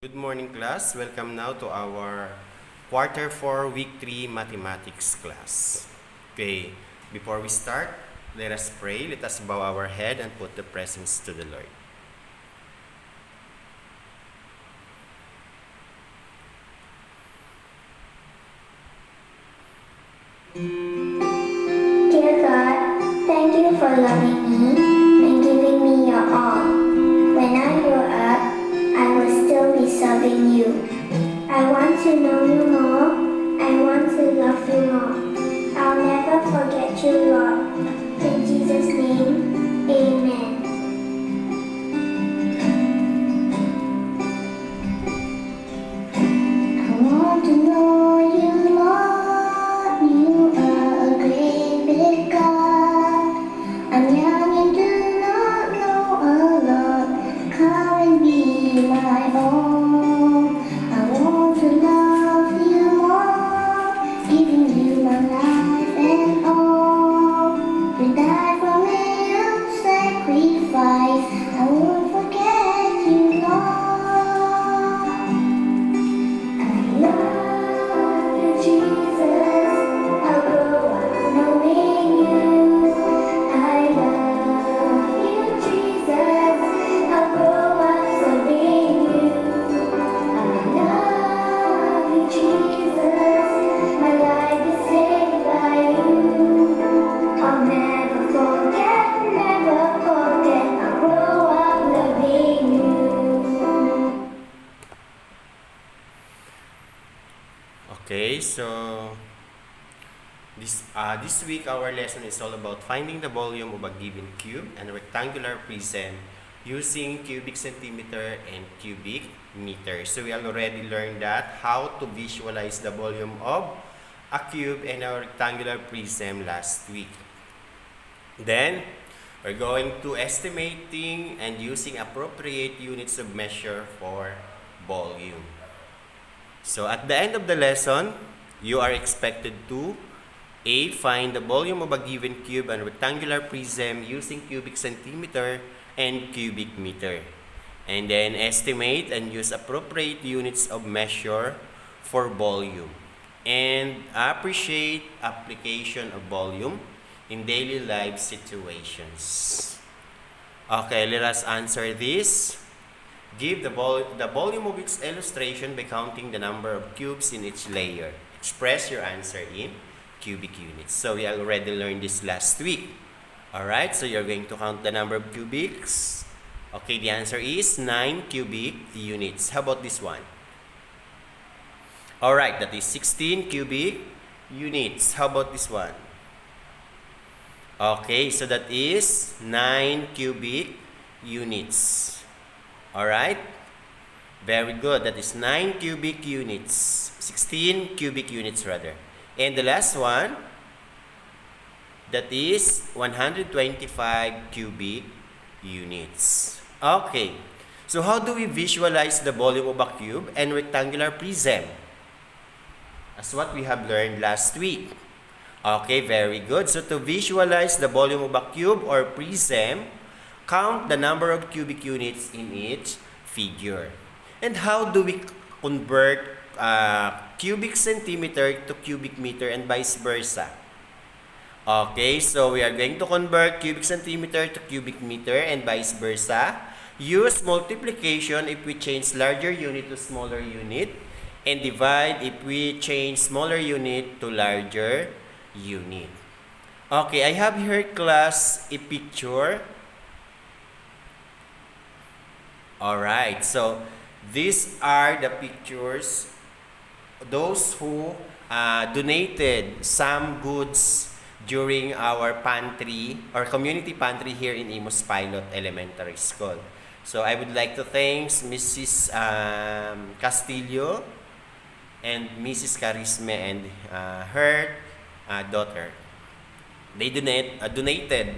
Good morning, class. Welcome now to our quarter 4 week 3 mathematics class. Okay, before we start, let us pray. Let us bow our head and put the presents to the Lord. Dear God, thank you for loving me and giving me your all. When I grow up, I will still be serving you. I want to know you more. I want to love you more. I'll never forget you, Lord. In Jesus' name, amen. I want to know you, Lord. You are a great big God. I'm young and do not know a lot. Come and be my own. I want to love you more, giving you my life and all. You died for me on sacrifice. I won't forget you, Lord. I love you, Jesus. I'll grow up knowing you. I love you, Jesus. I'll grow up serving you. I love you, Jesus. My life is saved by you. I'll never forget, never forget. I'll grow up loving you. Okay, so this week our lesson is all about finding the volume of a given cube and rectangular prism using cubic centimeter and cubic meter. So we already learned that how to visualize the volume of a cube and a rectangular prism last week. Then we're going to estimating and using appropriate units of measure for volume. So at the end of the lesson, you are expected to A. Find the volume of a given cube and rectangular prism using cubic centimeter and cubic meter. And then estimate and use appropriate units of measure for volume. And appreciate application of volume in daily life situations. Okay, let us answer this. Give the volume of its illustration by counting the number of cubes in each layer. Express your answer in cubic units. So we already learned this last week. Alright, so you're going to count the number of cubics. Okay, the answer is 9 cubic units. How about this one? Alright, that is 16 cubic units. How about this one? Okay, so that is 9 cubic units. Alright? Very good. That is 9 cubic units. 16 cubic units rather. And the last one, that is 125 cubic units. Okay. So how do we visualize the volume of a cube and rectangular prism? As what we have learned last week. Okay, very good. So to visualize the volume of a cube or prism, count the number of cubic units in each figure. And how do we convert cubic centimeter to cubic meter and vice versa? Okay, so we are going to convert cubic centimeter to cubic meter and vice versa. Use multiplication if we change larger unit to smaller unit, and divide if we change smaller unit to larger unit. Okay, I have here, class, a picture. Alright, so these are the pictures, those who donated some goods during our pantry or community pantry here in Imus Pilot Elementary School. So I would like to thank Mrs. Castillo and Mrs. Carisme and her daughter. They donated.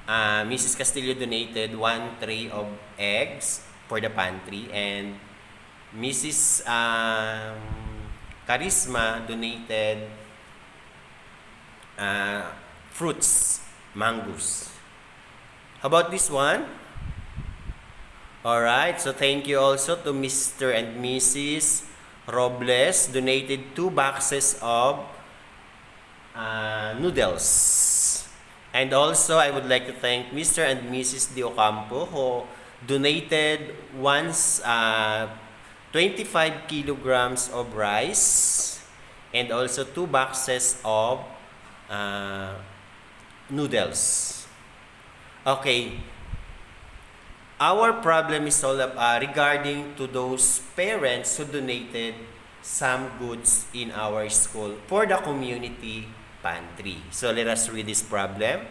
Mrs. Castillo donated 1 tray of eggs for the pantry, and Mrs. Charisma donated fruits, mangoes. How about this one? Alright, so thank you also to Mr. and Mrs. Robles, donated 2 boxes of noodles. And also, I would like to thank Mr. and Mrs. De Ocampo who donated 25 kilograms of rice and also 2 boxes of noodles. Okay. Our problem is all regarding to those parents who donated some goods in our school for the community pantry. So let us read this problem.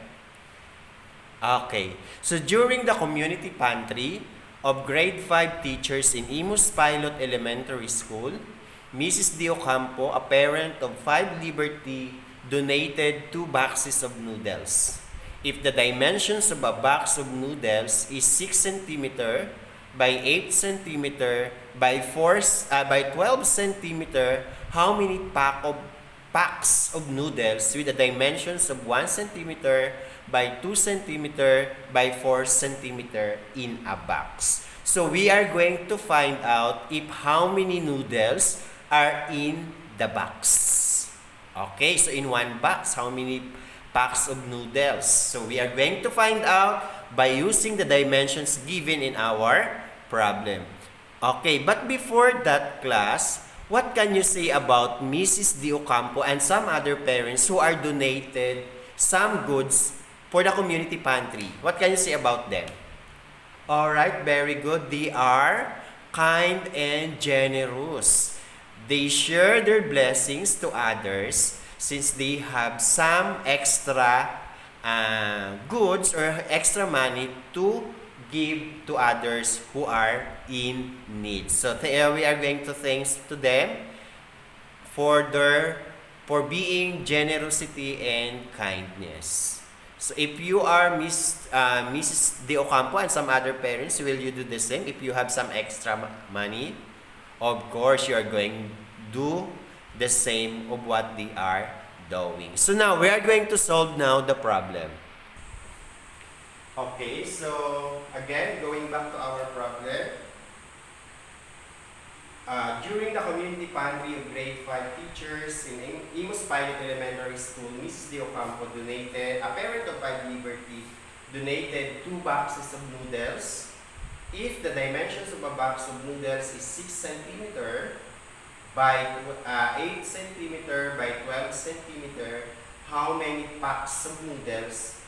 Okay. So during the community pantry of grade 5 teachers in Imus Pilot Elementary School, Mrs. De Ocampo, a parent of 5 Liberty, donated 2 boxes of noodles. If the dimensions of a box of noodles is 6 cm by 8 cm by 12 cm, how many packs of noodles with the dimensions of 1 cm by 2 cm by 4 cm in a box? So we are going to find out if how many noodles are in the box. Okay, so in one box, how many packs of noodles? So we are going to find out by using the dimensions given in our problem. Okay, but before that, class, what can you say about Mrs. De Ocampo and some other parents who are donated some goods for the community pantry? What can you say about them? Alright, very good. They are kind and generous. They share their blessings to others since they have some extra goods or extra money to give to others who are in need. So we are going to thank to them for being generosity and kindness. So if you are Mrs. De Ocampo and some other parents, will you do the same? If you have some extra money, of course you are going to do the same of what they are doing. So now, we are going to solve now the problem. Okay, so again, going back to our problem. During the community pantry of grade 5 teachers in Imus Pilot Elementary School, Mrs. De Ocampo donated, a parent of 5 Liberty, donated 2 boxes of noodles. If the dimensions of a box of noodles is 6 cm, by 8 cm by 12 cm, how many packs of noodles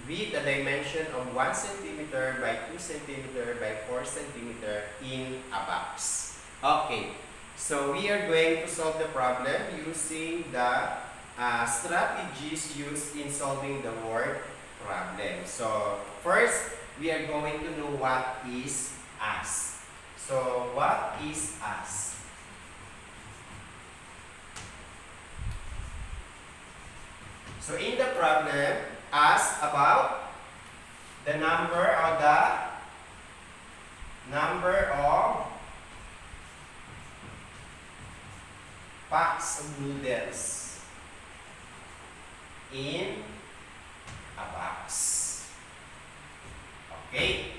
with a dimension of 1 cm by 2 cm by 4 cm in a box? Okay, so we are going to solve the problem using the strategies used in solving the word problem. So first, we are going to know what is as. So what is as? So in the problem, ask about the number of packs of noodles in a box. Okay.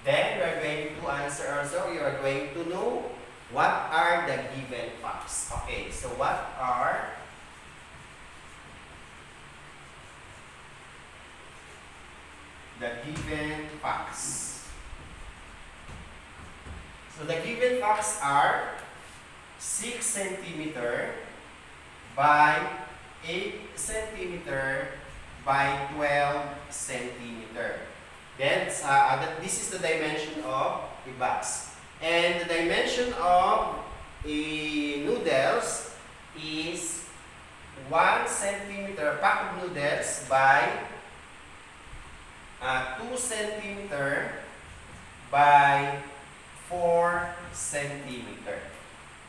Then we are going to answer also. You are going to know what are the given packs. Okay. So what are the given facts? So the given facts are 6 cm by 8 cm by 12 cm. Then this is the dimension of a box. And the dimension of a noodles is 1 cm pack of noodles by 2 cm by 4 cm.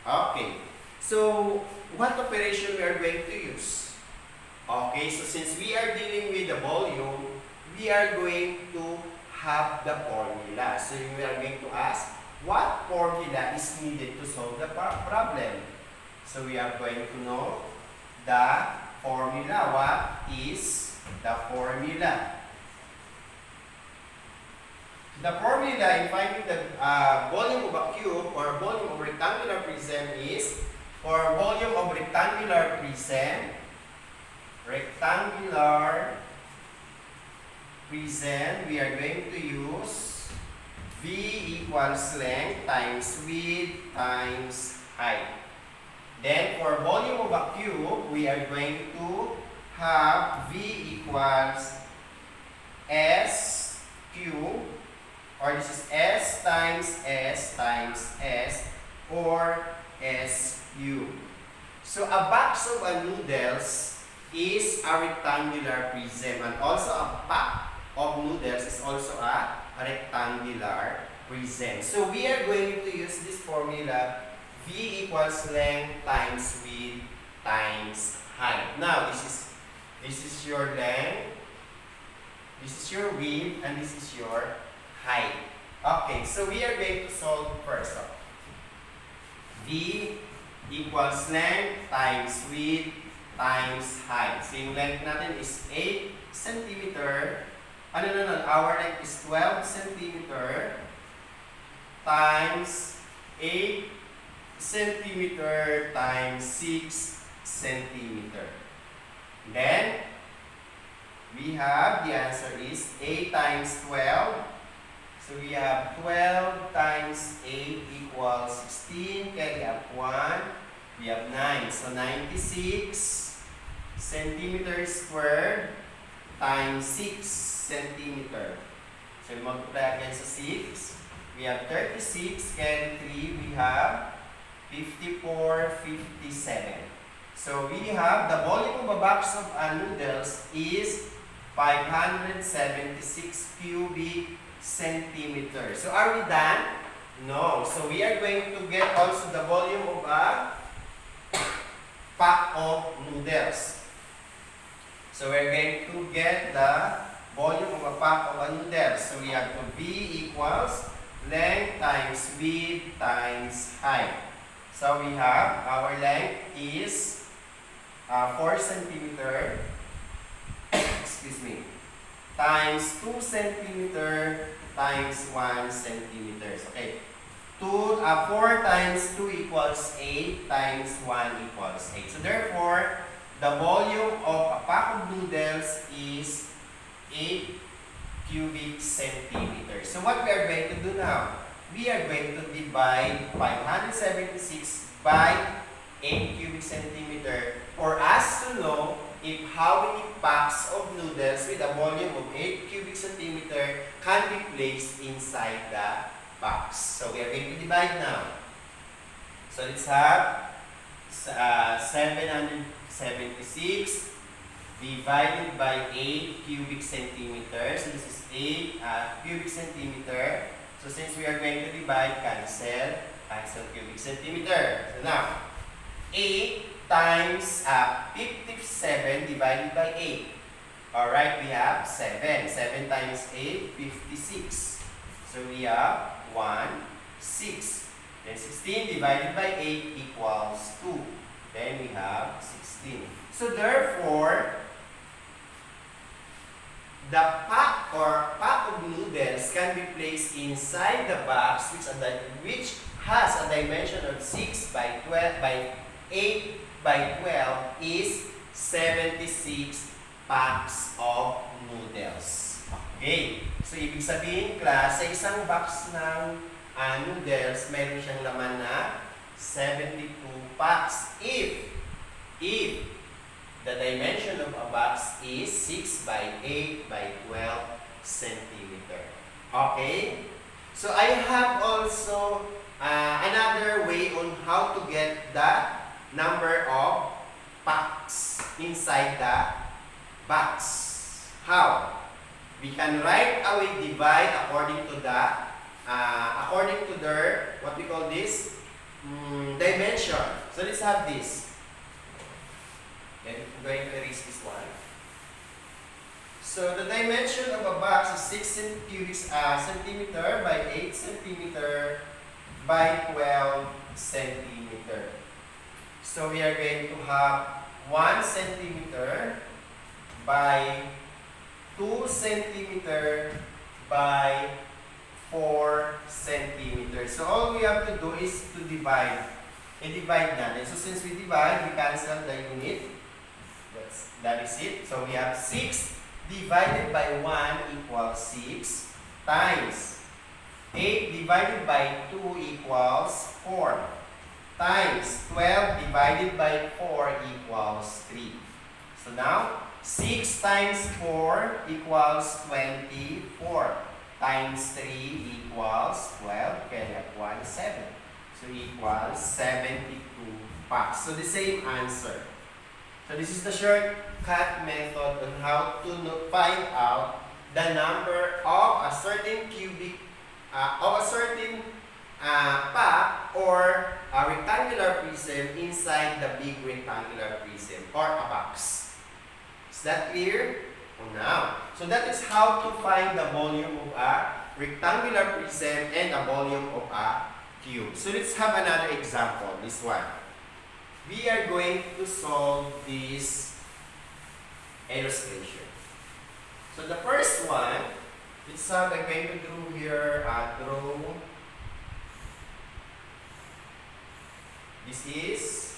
Okay. So, what operation we are going to use? Okay, so since we are dealing with the volume, we are going to have the formula. So, we are going to ask, what formula is needed to solve the problem? So, we are going to know the formula. What is the formula? The formula in finding the volume of a cube or volume of rectangular prism is, for volume of rectangular prism, we are going to use V equals length times width times height. Then for volume of a cube, we are going to have V equals S cube, or this is S times S times S, or S cube. So a box of noodles is a rectangular prism, and also a pack of noodles is also a rectangular prism. So we are going to use this formula, V equals length times width times height. Now this is your length, this is your width, and this is your height. Okay, so we are going to solve first. V equals length times width times height. So yung length natin is 8 centimeter. Our length is 12 centimeter times 8 centimeter times 6 centimeter. Then, we have, the answer is 8 times 12. So we have 12 times 8 equals 16. Carry up 1. We have 9. So 96 centimeters squared times 6 centimeter. So we multiply again sa 6. We have 36. Carry 3. We have 54, 57. So we have the volume of a box of noodles is 576 cubic centimeters. So are we done? No. So we are going to get also the volume of a pack of noodles. So we're going to get the volume of a pack of noodles. So we have to V equals length times width times height. So we have our length is 4 centimeter excuse me, times 2 centimeter times 1 centimeters. Okay. 4 times 2 equals 8 times 1 equals 8. So therefore, the volume of a pack of noodles is 8 cubic centimeters. So what we are going to do now? We are going to divide 576 by 8 cubic centimeter for us to know if how many packs of noodles with a volume of 8 cubic centimeter can be placed inside the box. So we are going to divide now. So let's have 776 divided by 8 cubic centimeters. So this is 8 cubic centimeter. So since we are going to divide, cancel cubic centimeter. So now, 8 times 57 divided by 8. Alright, we have 7. 7 times 8, 56. So we have 1, 6. Then 16 divided by 8 equals 2. Then we have 16. So therefore, the pack of noodles can be placed inside the box which has a dimension of 6 by 12 by 8 by 12 is 76 packs of noodles. Okay. So ibig sabihin, class, sa isang box ng noodles, mayroon siyang laman na 72 packs. If the dimension of a box is 6 by 8 by 12 centimeter. Okay? So I have also another way on how to get the number of packs inside the box. How? We can right away divide according to their, what we call this, dimension. So let's have this. Okay, I'm going to erase this one. So the dimension of a box is 6 cubic centimeter by 8 centimeter by 12 centimeter. So we are going to have 1 centimeter by 2 centimeter by 4 centimeters. So all we have to do is to divide. I-divide natin. So since we divide, we cancel the unit. That is it. So we have 6 divided by 1 equals 6 times 8 divided by 2 equals 4 times 12 divided by 4 equals 3. So now, 6 times 4 equals 24 times 3 equals 12. Can have 1, 7. So equals 72 packs. So the same answer. So this is the shortcut method on how to find out the number of a certain pack or a rectangular prism inside the big rectangular prism or a box. Is that clear? Now, so that is how to find the volume of a rectangular prism and the volume of a cube. So let's have another example, this one. We are going to solve this illustration. So the first one, it's I'm going to draw here, this is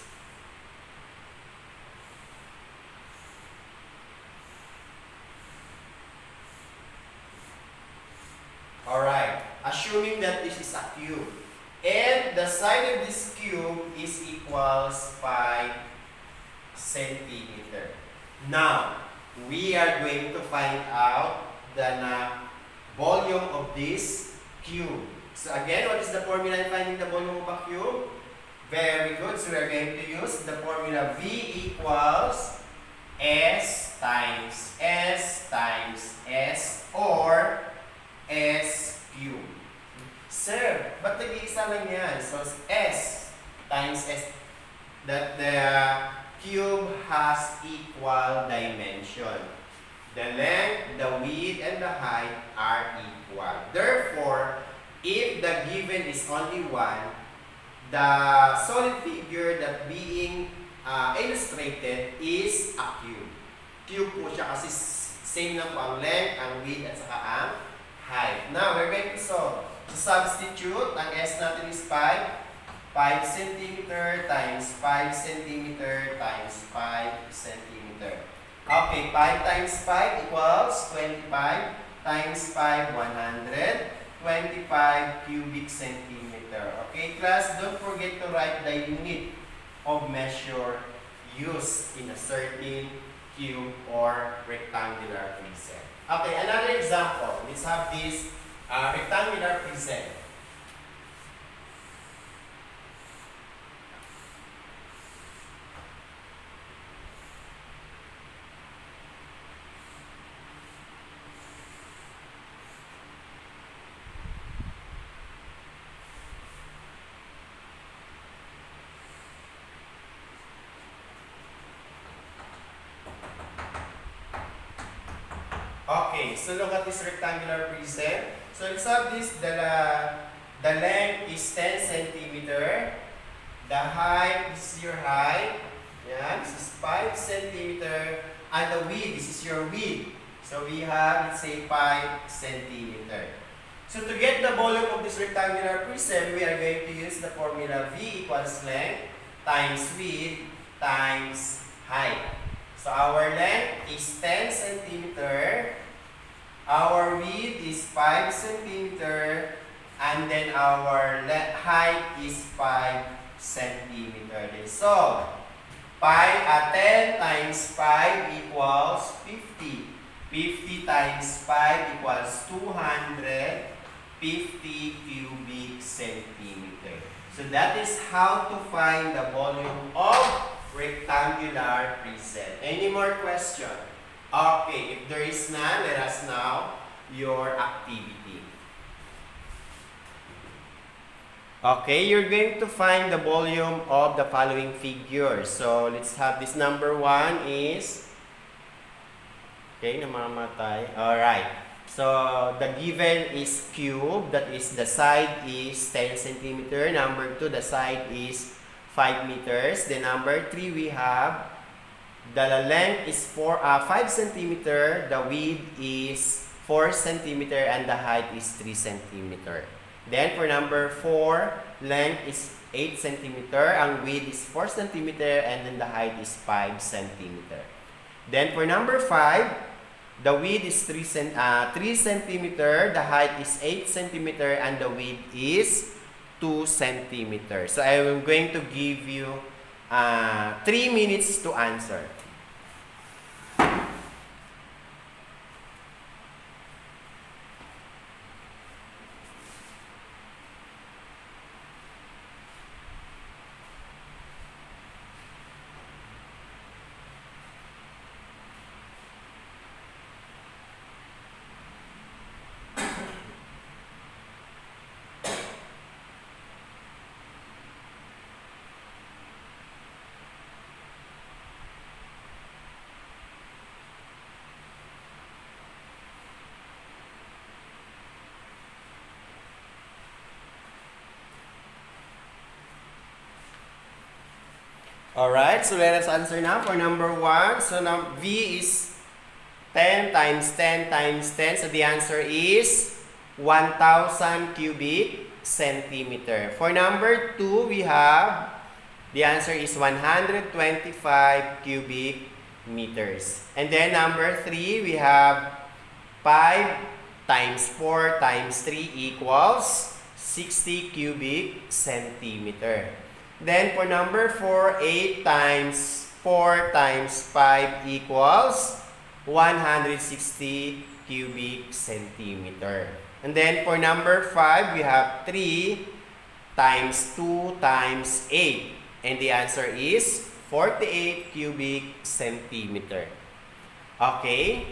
alright, assuming that this is a cube. And the side of this cube is equals 5 centimeter. Now, we are going to find out the volume of this cube. So again, what is the formula in finding the volume of a cube? Very good. So we are going to use the formula V equals S times S times S or S cube. Sir, ba't nag-iisa lang yan? So, S times S. That the cube has equal dimension. The length, the width, and the height are equal. Therefore, if the given is only 1, the solid figure that being illustrated is a cube. Cube po siya kasi same lang po ang length, ang width, at saka ang height. Now, we're going to solve. Substitute, ang S natin is 5. 5 cm times 5 cm times 5 cm. Okay, 5 times 5 equals 25 times 5, 100. 25 cubic centimeter. Okay, class, don't forget to write the unit of measure used in a certain cube or rectangular prism. Okay, another example. Let's have this rectangular prism. Okay, so look at this rectangular prism. So let's have this, the length is 10 centimeter. The height, this is your height. Yeah, this is 5 centimeter. And the width, this is your width. So we have, let's say, 5 centimeter. So to get the volume of this rectangular prism, we are going to use the formula V equals length times width times height. So our length is 10 centimeter, our width is 5 centimeter, and then our height is 5 centimeter. So 10 times 5 equals 50. 50 times 5 equals 250 cubic centimeter. So that is how to find the volume of rectangular prism. Any more question? Okay, if there is none, let us know your activity. Okay, you're going to find the volume of the following figures. So let's have this number 1 is okay, namamatay. Alright. So the given is cube, that is the side is 10 centimeter. Number 2, the side is 5 meters. Then number 3, we have the length is 5 centimeter. The width is 4 centimeter and the height is 3 centimeter. Then for number 4, length is 8 centimeter, ang width is 4 centimeter, and then the height is 5 centimeter. Then for number 5, the width is 3 centimeter, the height is 8 centimeter, and the width is 2 centimeter. So I am going to give you 3 minutes to answer. Alright, so let us answer now for number 1. So now V is 10 times 10 times 10. So the answer is 1,000 cubic centimeter. For number 2, we have, the answer is 125 cubic meters. And then number 3, we have 5 times 4 times 3 equals 60 cubic centimeter. Then for number 4, 8 times 4 times 5 equals 160 cubic centimeter. And then for number 5, we have 3 times 2 times 8. And the answer is 48 cubic centimeter. Okay?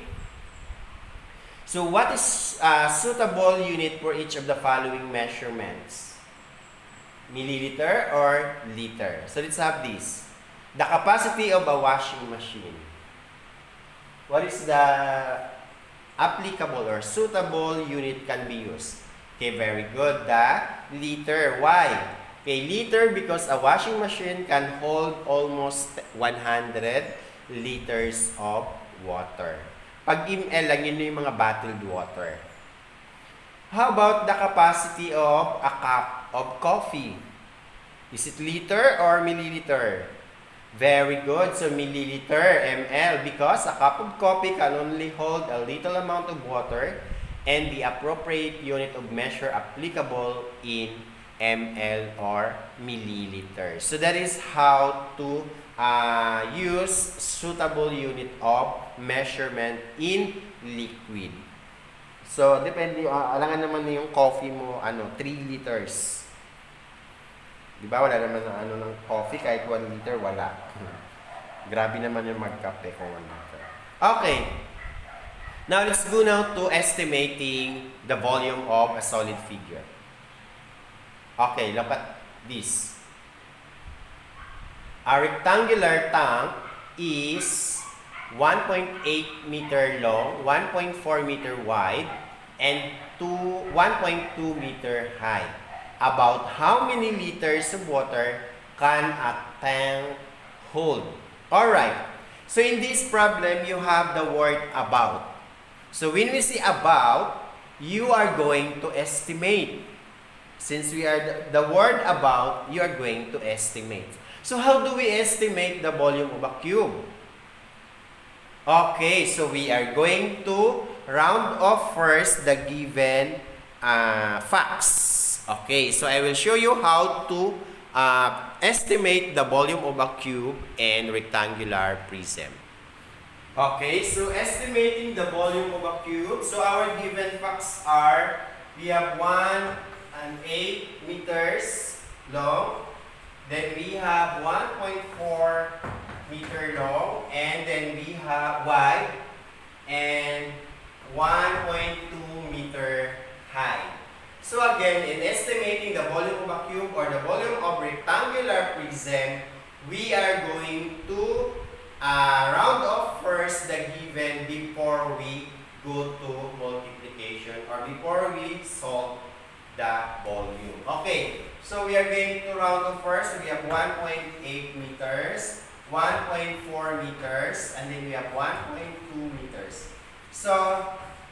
So what is a suitable unit for each of the following measurements? Milliliter or liter. So let's have this. The capacity of a washing machine. What is the applicable or suitable unit can be used? Okay, very good. The liter. Why? Okay, liter because a washing machine can hold almost 100 liters of water. Pag ml lang, yun yung mga bottled water. How about the capacity of a cup of coffee? Is it liter or milliliter? Very good. So milliliter, ml, because a cup of coffee can only hold a little amount of water and the appropriate unit of measure applicable in ml or milliliter. So that is how to use suitable unit of measurement in liquid. So, depende, alangan naman yung coffee mo, 3 liters. Diba, wala naman ng coffee, kahit 1 liter, wala. Grabe naman yung magkape kung 1 liter. Okay. Now, let's go now to estimating the volume of a solid figure. Okay, look at this. A rectangular tank is 1.8 meter long, 1.4 meter wide, and 1.2 meter high. About how many liters of water can a tank hold? Alright, so in this problem, you have the word about. So when we say about, you are going to estimate. Since we are the word about, you are going to estimate. So how do we estimate the volume of a cube? Okay, so we are going to round off first the given facts. Okay, so I will show you how to estimate the volume of a cube and rectangular prism. Okay, so estimating the volume of a cube. So our given facts are, we have 1.8 meters long. Then we have 1.4 meter long, and then we have wide, and 1.2 meter high. So again, in estimating the volume of a cube or the volume of rectangular prism, we are going to round off first the given before we go to multiplication or before we solve the volume. Okay, so we are going to round off first. We have 1.8 meters, 1.4 meters, and then we have 1.2 meters. So,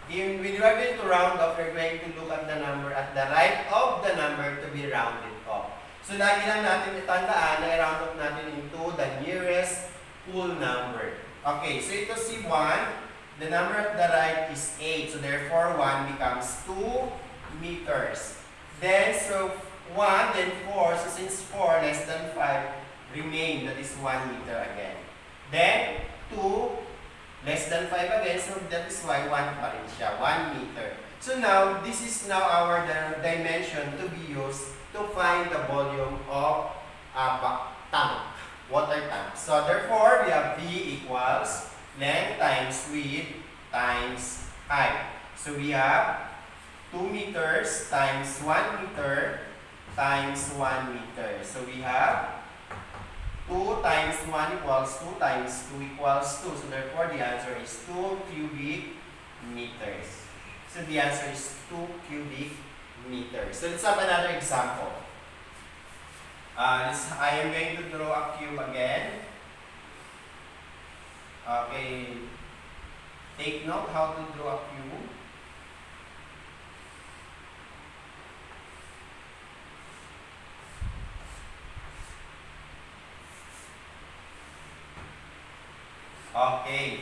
When you are going to round off, you're going to look at the number at the right of the number to be rounded off. So, lagi lang natin itandaan na i-round off natin into the nearest whole number. Okay, so ito si 1. The number at the right is 8. So, therefore, 1 becomes 2 meters. Then, so 1, then 4. So, since 4 less than 5 remain, that is 1 meter again. Then, 2 less than 5 again, so that is why 1 pa rin siya, 1 meter. So now, this is now our dimension to be used to find the volume of a tank, water tank. So therefore, we have V equals length times width times height. So we have 2 meters times 1 meter times 1 meter. So we have 2 times 1 equals 2 times 2 equals 2. So therefore, the answer is 2 cubic meters. So the answer is 2 cubic meters. So let's have another example. I am going to draw a cube again. Okay. Take note how to draw a cube. Okay.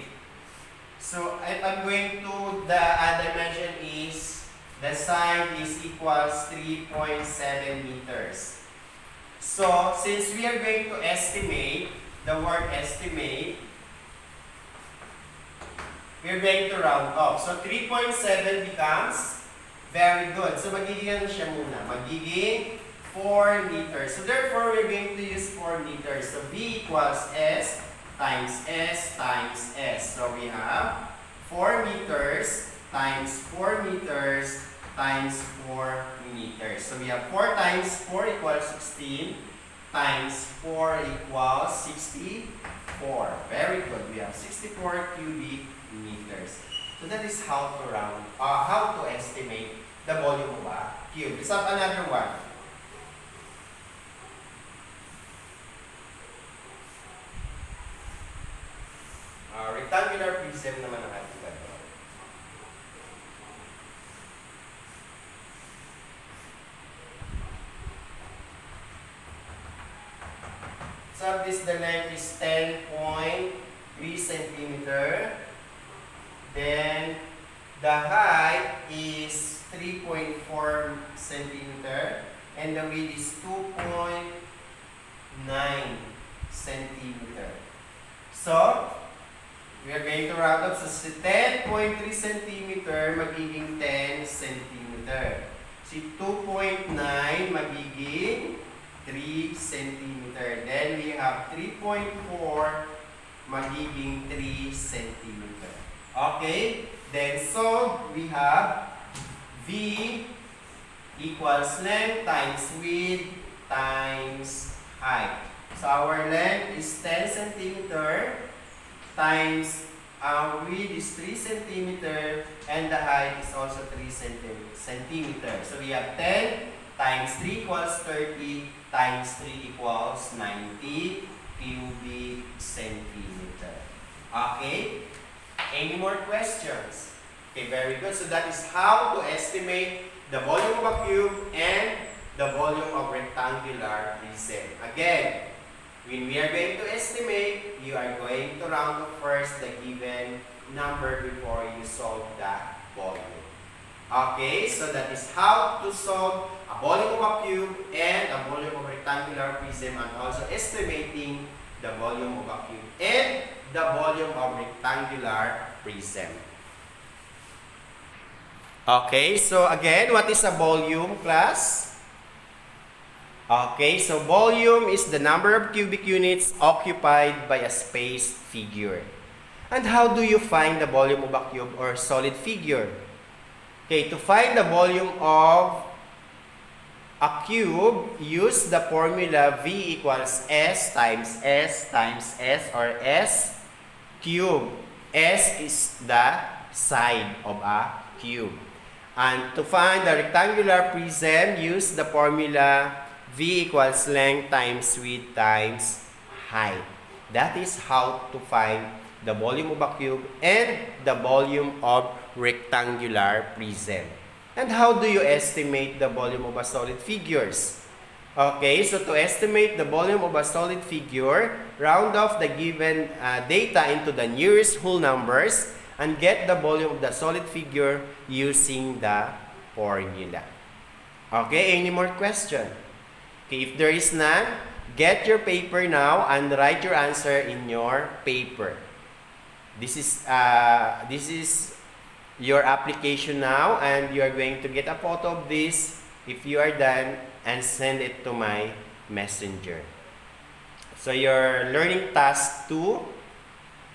So if I'm going to, the dimension is, the side is equals 3.7 meters. So since we are going to estimate, the word estimate, we are going to round off. So 3.7 becomes very good. So magiging ano siya muna? Magiging 4 meters. So therefore, we're going to use 4 meters. So V equals S times S times S. So we have 4 meters times 4 meters times 4 meters. So we have 4 times 4 equals 16 times 4 equals 64. Very good. We have 64 cubic meters. So that is how to estimate the volume of a cube. Let's have another one. Rectangular prism naman ang ating gagawin. So this, the length is 10.3 centimeter. Then the height is 3.4 centimeter. And the width is 2.9 centimeter. So we are going to round up. So 10.3 centimeter magiging 10 centimeter. Si 2.9 magiging 3 centimeter. Then we have 3.4 magiging 3 centimeter. Okay? Then so we have V equals length times width times height. So our length is 10 centimeter times width is 3 centimeter and the height is also 3 centimeter. So we have 10 times 3 equals 30 times 3 equals 90 cubic centimeter. Okay? Any more questions? Okay, very good. So that is how to estimate the volume of a cube and the volume of rectangular prism. Again, when we are going to estimate, you are going to round up first the given number before you solve the volume. Okay, so that is how to solve a volume of a cube and a volume of rectangular prism, and also estimating the volume of a cube and the volume of rectangular prism. Okay, so again, what is a volume, class? Okay, so volume is the number of cubic units occupied by a space figure. And how do you find the volume of a cube or solid figure? Okay, to find the volume of a cube, use the formula V equals S times S times S, or S cube. S is the side of a cube. And to find the rectangular prism, use the formula V equals length times width times height. That is how to find the volume of a cube and the volume of rectangular prism. And how do you estimate the volume of a solid figures? Okay, so to estimate the volume of a solid figure, round off the given data into the nearest whole numbers and get the volume of the solid figure using the formula. Okay, any more question? Okay, if there is none, get your paper now and write your answer in your paper. This is your application now, and you are going to get a photo of this if you are done and send it to my messenger. So your learning task 2,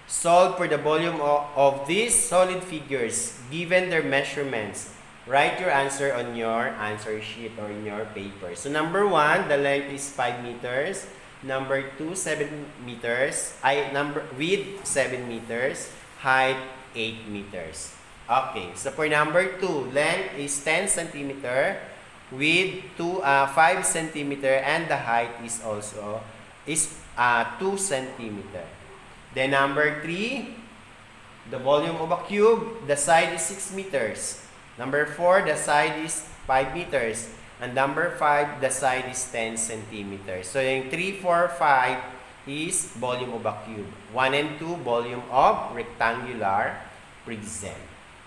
solve for the volume of these solid figures given their measurements. Write your answer on your answer sheet or in your paper. So number 1, the length is 5 meters. Number 2, 7 meters. Width 7 meters. Height 8 meters. Okay, so for number 2, length is 10 centimeter. Width 5 centimeter, and the height is also 2 centimeter. Then number 3, the volume of a cube, the side is 6 meters. Number 4, the side is 5 meters. And number 5, the side is 10 centimeters. So yung 3, 4, 5 is volume of a cube. 1 and 2, volume of rectangular prism.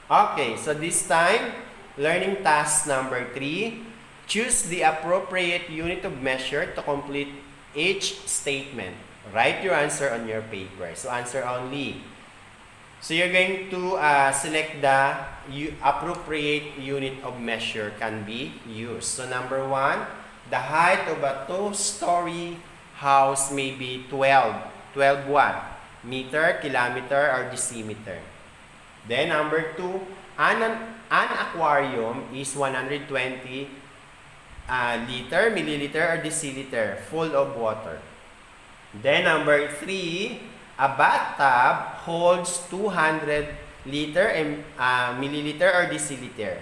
Okay, so this time, learning task number 3, choose the appropriate unit of measure to complete each statement. Write your answer on your paper. So answer only. So you're going to select the appropriate unit of measure can be used. So number 1, the height of a 2-story house may be 12 what? Meter, kilometer, or decimeter. Then number 2, an aquarium is 120 liter, milliliter, or deciliter full of water. Then number 3, a bathtub holds 200 liter and milliliter or deciliter.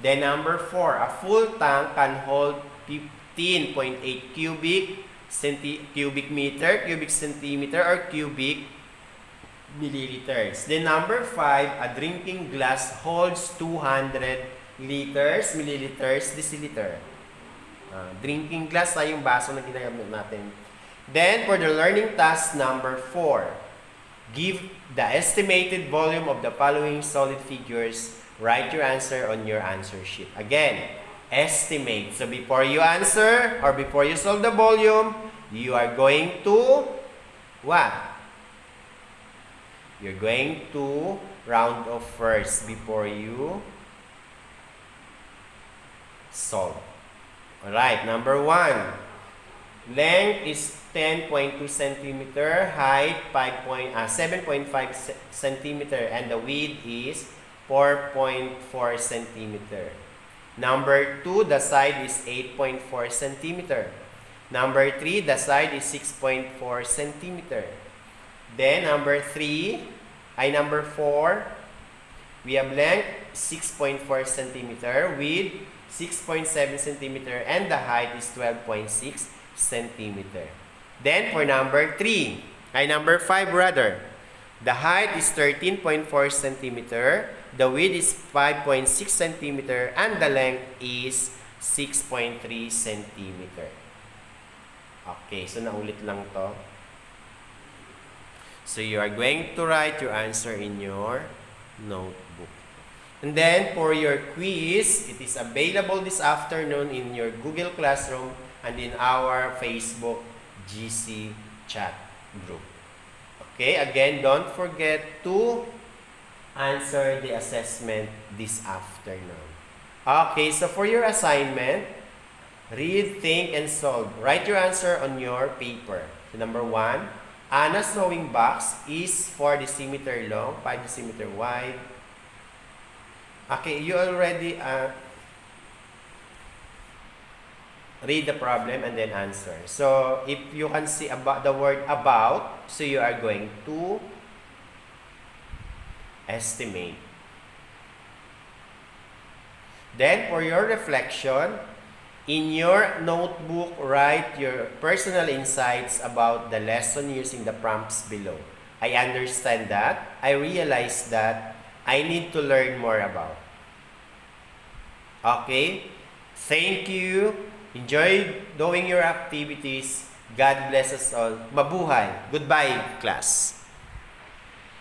Then number 4, a full tank can hold 15.8 cubic meter, cubic centimeter, or cubic milliliters. Then number 5, a drinking glass holds 200 liters, milliliters, deciliter. Drinking glass ay yung baso na ginagamit natin. Then, for the learning task number 4, give the estimated volume of the following solid figures. Write your answer on your answer sheet. Again, estimate. So, before you answer or before you solve the volume, you are going to what? You're going to round off first before you solve. Alright, number 1. Length is 10.2 centimeter, height 7.5 centimeter, and the width is 4.4 centimeter. Number 2, the side is 8.4 centimeter. Number 3, the side is 6.4 centimeter. Then number 4, we have length 6.4 centimeter, width 6.7 centimeter, and the height is 12.6 centimeter. Then for number 5 rather, the height is 13.4 centimeter, the width is 5.6 centimeter, and the length is 6.3 centimeter. Okay, so naulit lang to. So you are going to write your answer in your notebook. And then for your quiz, it is available this afternoon in your Google Classroom and in our Facebook GC chat group. Okay, again, don't forget to answer the assessment this afternoon. Okay, so for your assignment, read, think, and solve. Write your answer on your paper. So number 1, Anna's sewing box is 4 decimeter long, 5 decimeter wide. Okay, you already read the problem and then answer. So, if you can see about the word about, so you are going to estimate. Then, for your reflection, in your notebook, write your personal insights about the lesson using the prompts below. I understand that. I realize that. I need to learn more about. Okay? Thank you. Enjoy doing your activities. God bless us all. Mabuhay. Goodbye, class.